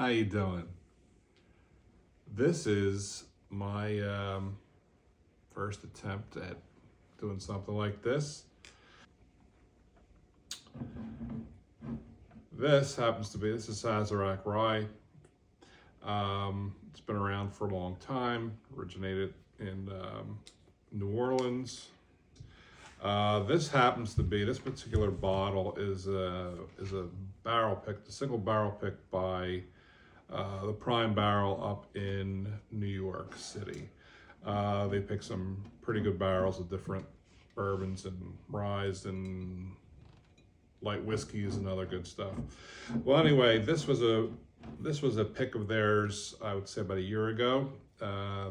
How you doing? This is my first attempt at doing something like this. This is Sazarac Rye. It's been around for a long time, originated in New Orleans. This particular bottle is a barrel pick, a single barrel pick by the Prime Barrel up in New York City. They pick some pretty good barrels of different bourbons and ryes and light whiskeys and other good stuff. Well, anyway, this was a pick of theirs, I would say about a year ago.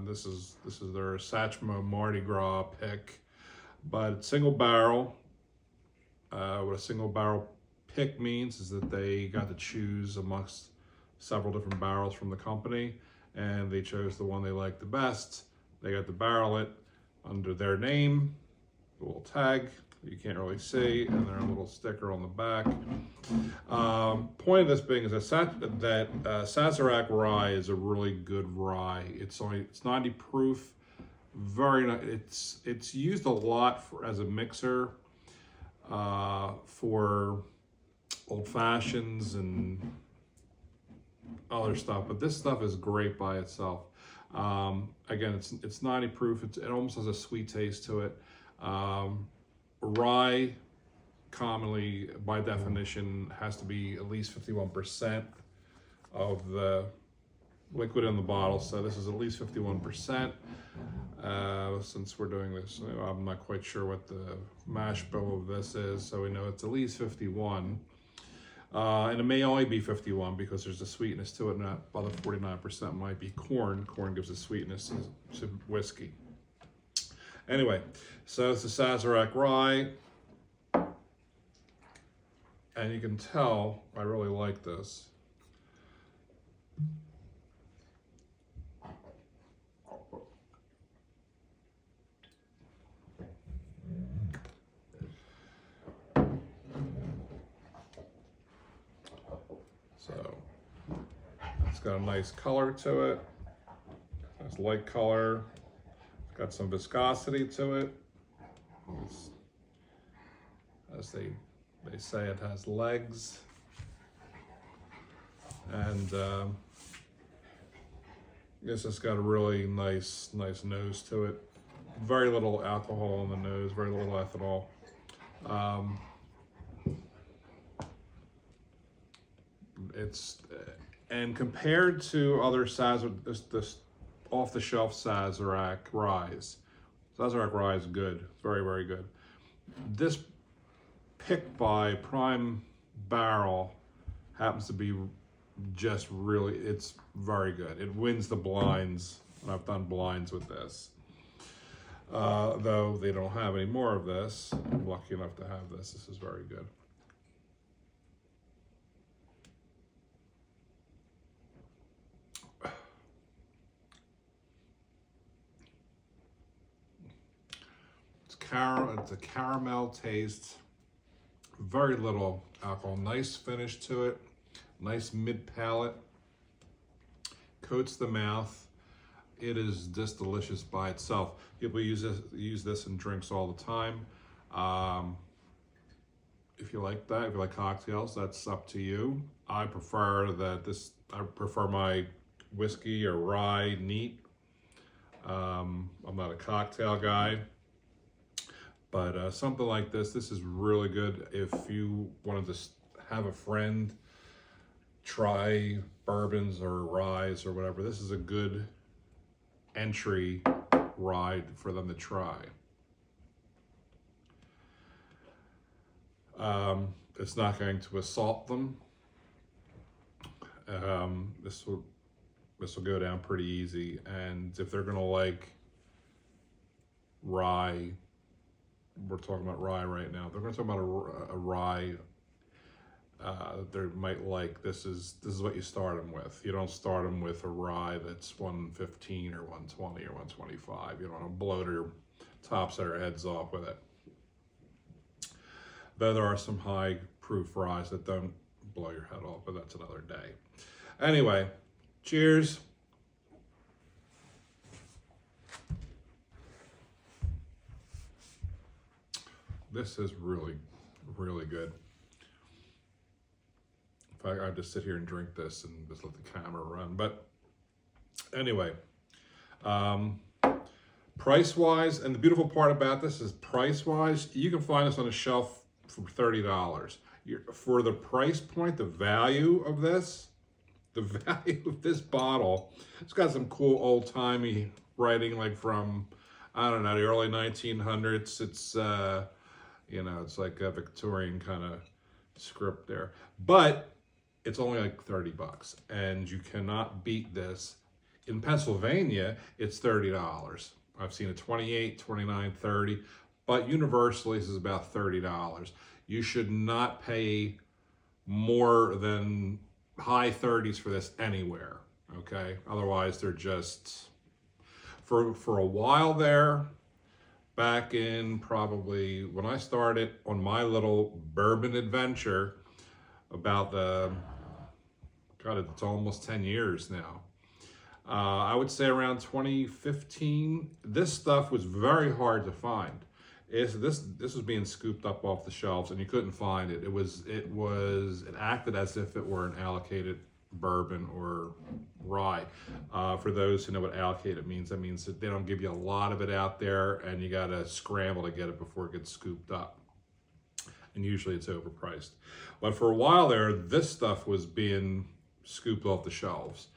This is their Satchmo Mardi Gras pick, but it's single barrel. What a single barrel pick means is that they got to choose amongst several different barrels from the company, and they chose the one they liked the best. They got to barrel it under their name, a little tag you can't really see, and their little sticker on the back. Point of this being is that Sazerac Rye is a really good rye. It's 90 proof, very nice. It's used a lot as a mixer for old fashions and other stuff, but this stuff is great by itself. Again, it's 90 proof. It almost has a sweet taste to it. Rye, commonly by definition, has to be at least 51% of the liquid in the bottle. So this is at least 51%. Since we're doing this, I'm not quite sure what the mash bill of this is, so we know it's at least 51. And it may only be 51 because there's a sweetness to it, and that other 49% might be corn. Corn gives a sweetness to whiskey. Anyway, so it's the Sazerac Rye, and you can tell I really like this. So it's got a nice color to it, nice light color. It's got some viscosity to it. As they say, it has legs, and this has got a really nice nose to it. Very little alcohol on the nose, very little ethanol. And compared to other this off-the-shelf Sazerac Ryes, Sazerac Rye is good, very, very good. This pick by Prime Barrel happens to be just really, it's very good. It wins the blinds, and I've done blinds with this. Though they don't have any more of this, I'm lucky enough to have this. This is very good. It's a caramel taste, very little alcohol, nice finish to it, nice mid-palate, coats the mouth. It is just delicious by itself. People use this in drinks all the time. If you like that, if you like cocktails, that's up to you. I prefer my whiskey or rye neat. I'm not a cocktail guy. But something like this is really good if you wanted to have a friend try bourbons or ryes or whatever. This is a good entry rye for them to try. It's not going to assault them. This will go down pretty easy. And if they're gonna like rye, we're talking about rye right now. They're going to talk about a rye they might like. This is what you start them with. You don't start them with a rye that's 115 or 120 or 125. You don't want to blow their tops of their heads off with it. Though there are some high proof ryes that don't blow your head off, but that's another day. Anyway, cheers. This is really, really good. In fact, I'd just sit here and drink this and just let the camera run. But anyway, price-wise, and the beautiful part about this is price-wise, you can find this on a shelf for $30. For the price point, the value of this bottle, it's got some cool old-timey writing, like from, I don't know, the early 1900s. It's, it's like a Victorian kind of script there. But it's only like 30 bucks, and you cannot beat this. In Pennsylvania, it's $30. I've seen it 28, 29, 30, but universally this is about $30. You should not pay more than high 30s for this anywhere, okay? Otherwise, they're just, for a while there, back in probably when I started on my little bourbon adventure, about it's almost 10 years now. I would say around 2015, this stuff was very hard to find. This was being scooped up off the shelves, and you couldn't find it. It acted as if it were an allocated bourbon or rye. For those who know what allocated means, that means that they don't give you a lot of it out there, and you got to scramble to get it before it gets scooped up. And usually it's overpriced. But for a while there, this stuff was being scooped off the shelves.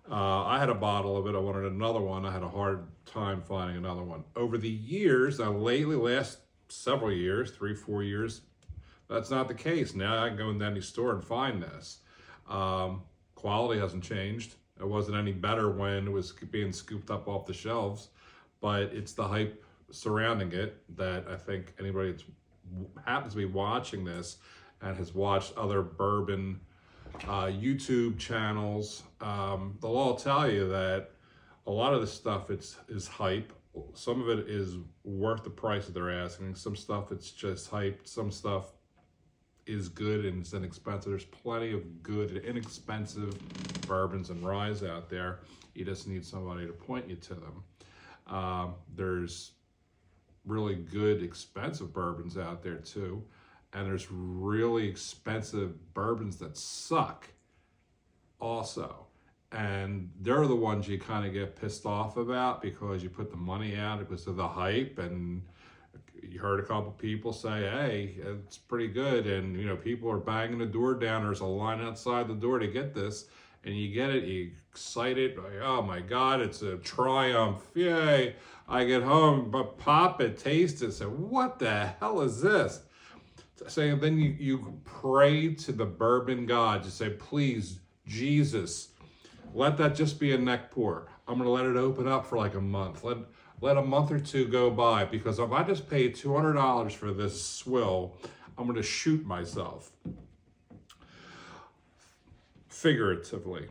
I had a bottle of it. I wanted another one. I had a hard time finding another one. Over the years, now lately, last several years, 3-4 years, that's not the case. Now I can go in any store and find this. Quality hasn't changed. It wasn't any better when it was being scooped up off the shelves, but it's the hype surrounding it that I think anybody that happens to be watching this and has watched other bourbon YouTube channels, they'll all tell you that a lot of this stuff is hype. Some of it is worth the price that they're asking. Some stuff it's just hype. Some stuff is good and it's inexpensive. There's plenty of good and inexpensive bourbons and ryes out there. You just need somebody to point you to them. There's really good expensive bourbons out there too. And there's really expensive bourbons that suck also. And they're the ones you kind of get pissed off about because you put the money out because of the hype, and you heard a couple people say, hey, it's pretty good. And, people are banging the door down. There's a line outside the door to get this. And you get it, you excited, like, oh my God, it's a triumph. Yay. I get home, but pop it, taste it. Say, what the hell is this? Saying, then you pray to the bourbon gods. You say, please, Jesus, let that just be a neck pour. I'm going to let it open up for like a month. Let a month or two go by, because if I just paid $200 for this swill, I'm going to shoot myself. Figuratively.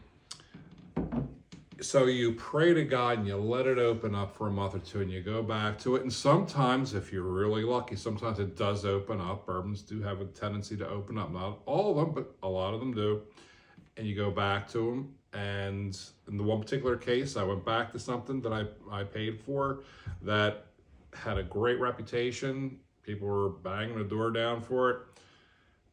So you pray to God and you let it open up for a month or two and you go back to it. And sometimes, if you're really lucky, sometimes it does open up. Bourbons do have a tendency to open up. Not all of them, but a lot of them do. And you go back to them. And in the one particular case, I went back to something that I paid for that had a great reputation. People were banging the door down for it.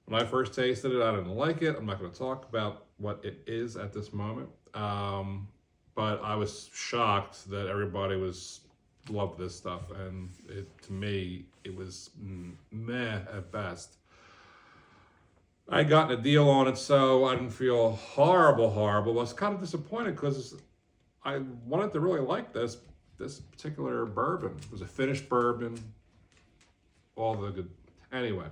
When I first tasted it, I didn't like it. I'm not going to talk about what it is at this moment. But I was shocked that everybody loved this stuff, and to me, it was meh at best. I had gotten a deal on it, so I didn't feel horrible. I was kind of disappointed because I wanted to really like this particular bourbon. It was a finished bourbon, all the good. Anyway,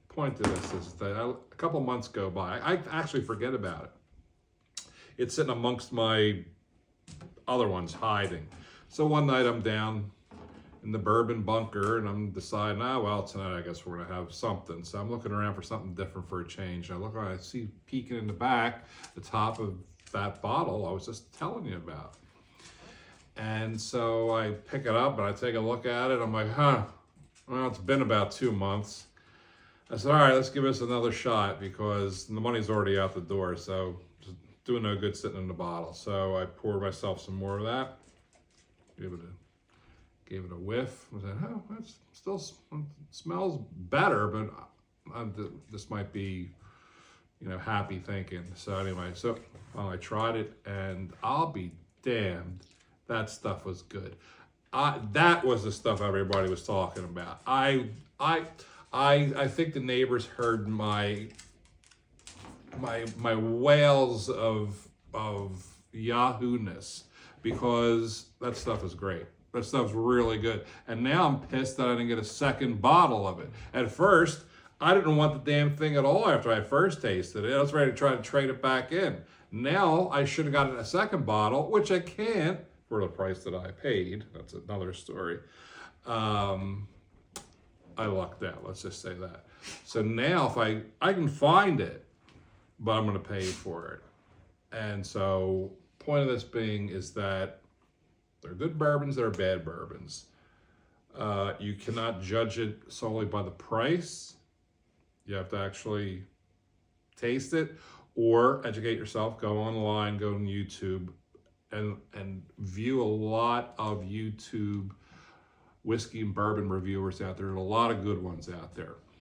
point to this is that a couple months go by. I actually forget about it. It's sitting amongst my other ones hiding. So one night I'm down in the bourbon bunker and I'm deciding, tonight I guess we're gonna have something. So I'm looking around for something different for a change. I see peeking in the back, the top of that bottle I was just telling you about. And so I pick it up and I take a look at it. I'm like, well, it's been about 2 months. I said, all right, let's give this another shot because the money's already out the door. So doing no good sitting in the bottle. So I poured myself some more of that. Gave it a whiff. I said, oh, that still smells better, but this might be, happy thinking. So anyway, I tried it, and I'll be damned, that stuff was good. That was the stuff everybody was talking about. I think the neighbors heard my wails of Yahoo-ness, because that stuff is great. That stuff's really good. And now I'm pissed that I didn't get a second bottle of it. At first, I didn't want the damn thing at all after I first tasted it. I was ready to try to trade it back in. Now I should have gotten a second bottle, which I can't for the price that I paid. That's another story. I lucked out, let's just say that. So now if I can find it, but I'm going to pay for it. And so point of this being is that they're good bourbons, they're bad bourbons. You cannot judge it solely by the price. You have to actually taste it or educate yourself. Go online, go on YouTube, and view a lot of YouTube whiskey and bourbon reviewers out there. There's a lot of good ones out there.